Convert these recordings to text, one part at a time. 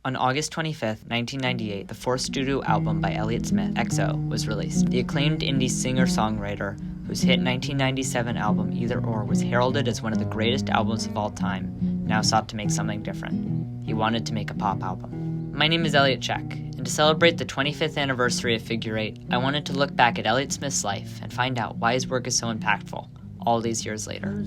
On August 25th, 1998, the fourth studio album by Elliott Smith, XO, was released. The acclaimed indie singer-songwriter, whose hit 1997 album Either Or was heralded as one of the greatest albums of all time, now sought to make something different. He wanted to make a pop album. My name is Elliott Check, and to celebrate the 25th anniversary of Figure 8, I wanted to look back at Elliott Smith's life and find out why his work is so impactful all these years later.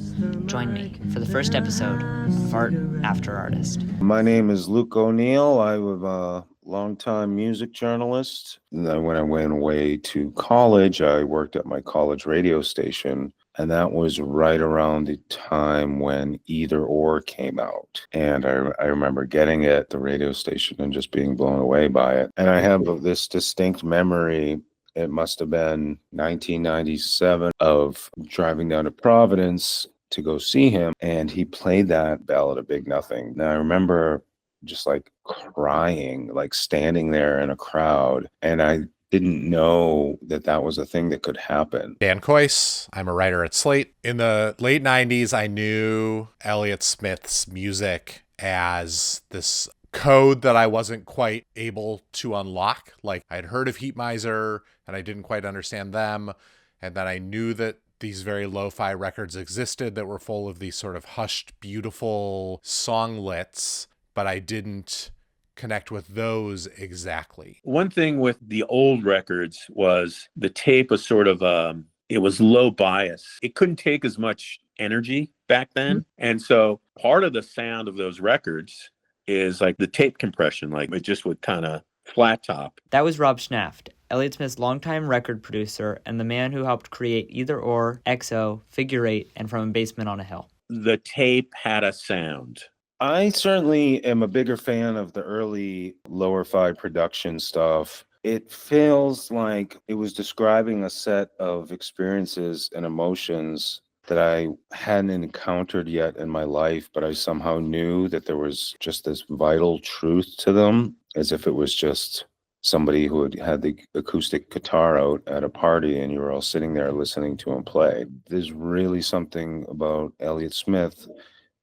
Join me for the first episode of Art After Artist. My name is Luke O'Neill. I was a longtime music journalist. And then when I went away to college, I worked at my college radio station. And that was right around the time when Either Or came out. And I remember getting it at the radio station and just being blown away by it. And I have this distinct memory. It must have been 1997 of driving down to Providence to go see him. And he played that Ballad of Big Nothing. Now I remember just like crying, like standing there in a crowd. And I didn't know that that was a thing that could happen. Dan Coyce. I'm a writer at Slate. In the late 90s, I knew Elliott Smith's music as this code that I wasn't quite able to unlock. Like I'd heard of Heat Miser and I didn't quite understand them. And then I knew that these very lo-fi records existed that were full of these sort of hushed, beautiful songlets, but I didn't connect with those exactly. One thing with the old records was the tape was sort of, it was low bias. It couldn't take as much energy back then. And so part of the sound of those records is like the tape compression, like it just would kind of flat top. That was Rob Schnaft, Elliott Smith's longtime record producer and the man who helped create Either Or, XO, Figure 8, and From a Basement on a Hill. The tape had a sound. I certainly am a bigger fan of the early lower-fi production stuff. It feels like it was describing a set of experiences and emotions that I hadn't encountered yet in my life, but I somehow knew that there was just this vital truth to them, as if it was just somebody who had the acoustic guitar out at a party and you were all sitting there listening to him play. There's really something about Elliott Smith,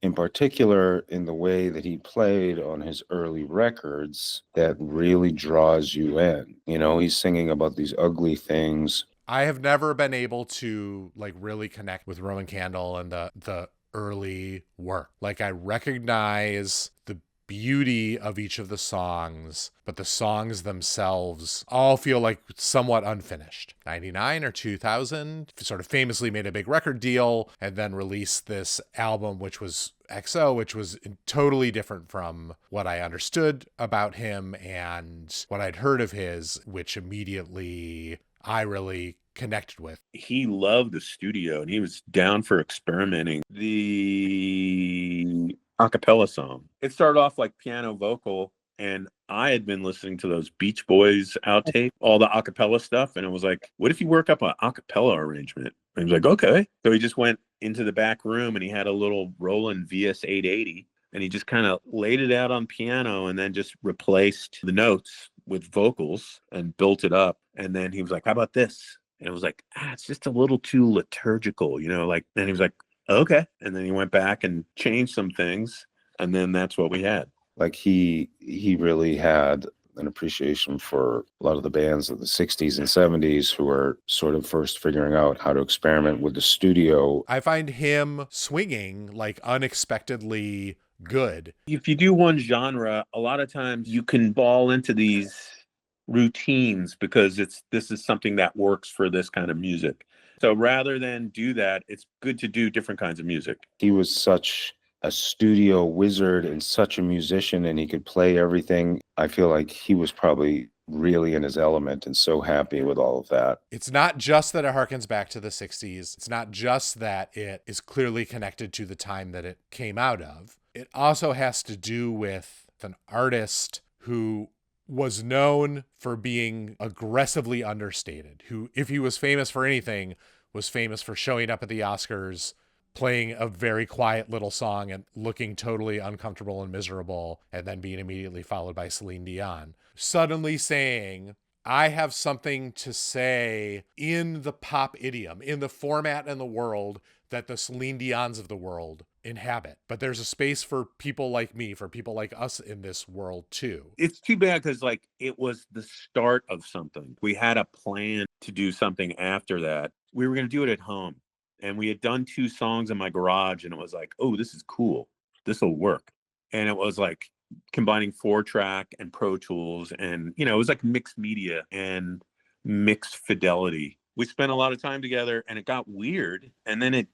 in particular in the way that he played on his early records, that really draws you in. You know, he's singing about these ugly things. I have never been able to like really connect with Roman Candle and the early work. Like I recognize the beauty of each of the songs, but the songs themselves all feel like somewhat unfinished. 99 or 2000 sort of famously made a big record deal and then released this album, which was XO, which was totally different from what I understood about him and what I'd heard of his, which immediately I really connected with. He loved the studio and he was down for experimenting. The acapella song, it started off like piano vocal, and I had been listening to those Beach Boys outtape, all the acapella stuff, and it was like, what if you work up an acapella arrangement? And he was like, okay. So he just went into the back room and he had a little Roland VS 880 and he just kind of laid it out on piano and then just replaced the notes with vocals and built it up. And then he was like, how about this? And it was like, it's just a little too liturgical, you know, like, and he was like, okay. And then he went back and changed some things. And then that's what we had. Like he really had an appreciation for a lot of the bands of the 60s and 70s who were sort of first figuring out how to experiment with the studio. I find him swinging like unexpectedly good. If you do one genre, a lot of times you can fall into these routines because this is something that works for this kind of music. So rather than do that, it's good to do different kinds of music. He was such a studio wizard and such a musician, and he could play everything. I feel like he was probably really in his element and so happy with all of that. It's not just that it harkens back to the 60s. It's not just that it is clearly connected to the time that it came out of. It also has to do with an artist who was known for being aggressively understated, who, if he was famous for anything, was famous for showing up at the Oscars, playing a very quiet little song and looking totally uncomfortable and miserable, and then being immediately followed by Celine Dion. Suddenly saying, I have something to say in the pop idiom, in the format and the world that the Celine Dions of the world inhabit. But there's a space for people like me, for people like us in this world too. It's too bad because like it was the start of something. We had a plan to do something after that. We were going to do it at home, and we had done 2 songs in my garage, and it was like, oh, this is cool. This will work. And it was like combining 4-track and Pro Tools, and it was like mixed media and mixed fidelity. We spent a lot of time together, and it got weird. And then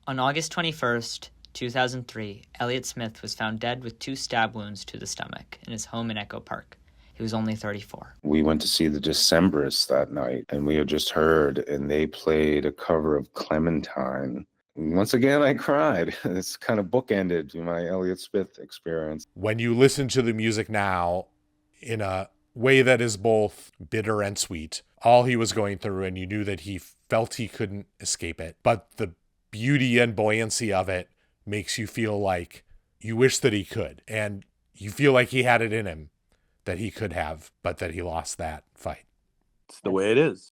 On August 21st, 2003, Elliott Smith was found dead with 2 stab wounds to the stomach in his home in Echo Park. He was only 34. We went to see the Decemberists that night, and we had just heard, and they played a cover of Clementine. Once again, I cried. It's kind of bookended my Elliott Smith experience. When you listen to the music now in a way that is both bitter and sweet, all he was going through, and you knew that he felt he couldn't escape it, but the beauty and buoyancy of it makes you feel like you wish that he could, and you feel like he had it in him, that he could have, but that he lost that fight. it's the way it is.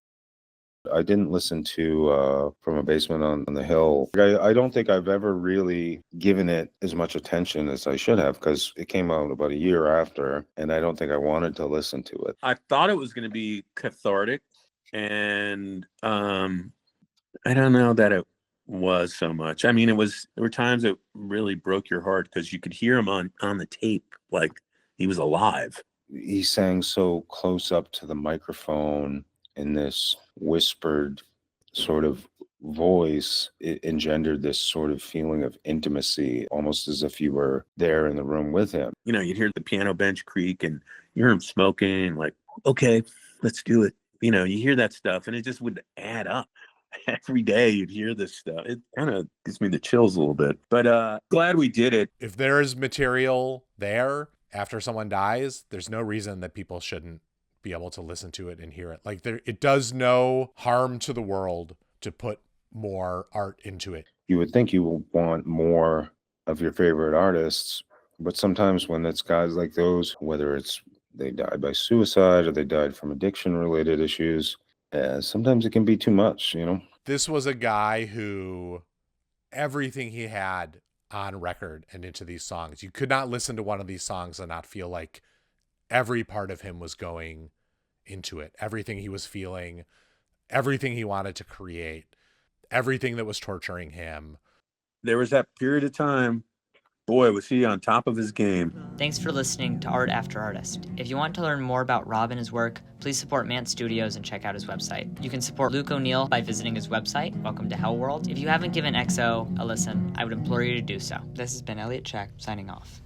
I didn't listen to From a Basement on the Hill. I don't think I've ever really given it as much attention as I should have, because it came out about a year after, and I don't think I wanted to listen to it. I thought it was going to be cathartic, and I don't know that it was so much. I mean, there were times it really broke your heart because you could hear him on the tape like he was alive. He sang so close up to the microphone in this whispered sort of voice. It engendered this sort of feeling of intimacy, almost as if you were there in the room with him. You'd hear the piano bench creak, and you hear him smoking, like, okay, let's do it. You hear that stuff, and it just would add up. Every day you'd hear this stuff. It kind of gives me the chills a little bit, but glad we did it. If there is material there after someone dies, there's no reason that people shouldn't be able to listen to it and hear it. Like, it does no harm to the world to put more art into it. You would think you will want more of your favorite artists, but sometimes when it's guys like those, whether it's they died by suicide or they died from addiction-related issues, sometimes it can be too much, This was a guy who everything he had on record and into these songs, you could not listen to one of these songs and not feel like every part of him was going into it. Everything he was feeling, everything he wanted to create, everything that was torturing him. There was that period of time, boy, was he on top of his game. Thanks for listening to Art After Artist. If you want to learn more about Rob and his work, please support Mant Studios and check out his website. You can support Luke O'Neill by visiting his website, Welcome to Hell World. If you haven't given EXO a listen, I would implore you to do so. This has been Elliott Check, signing off.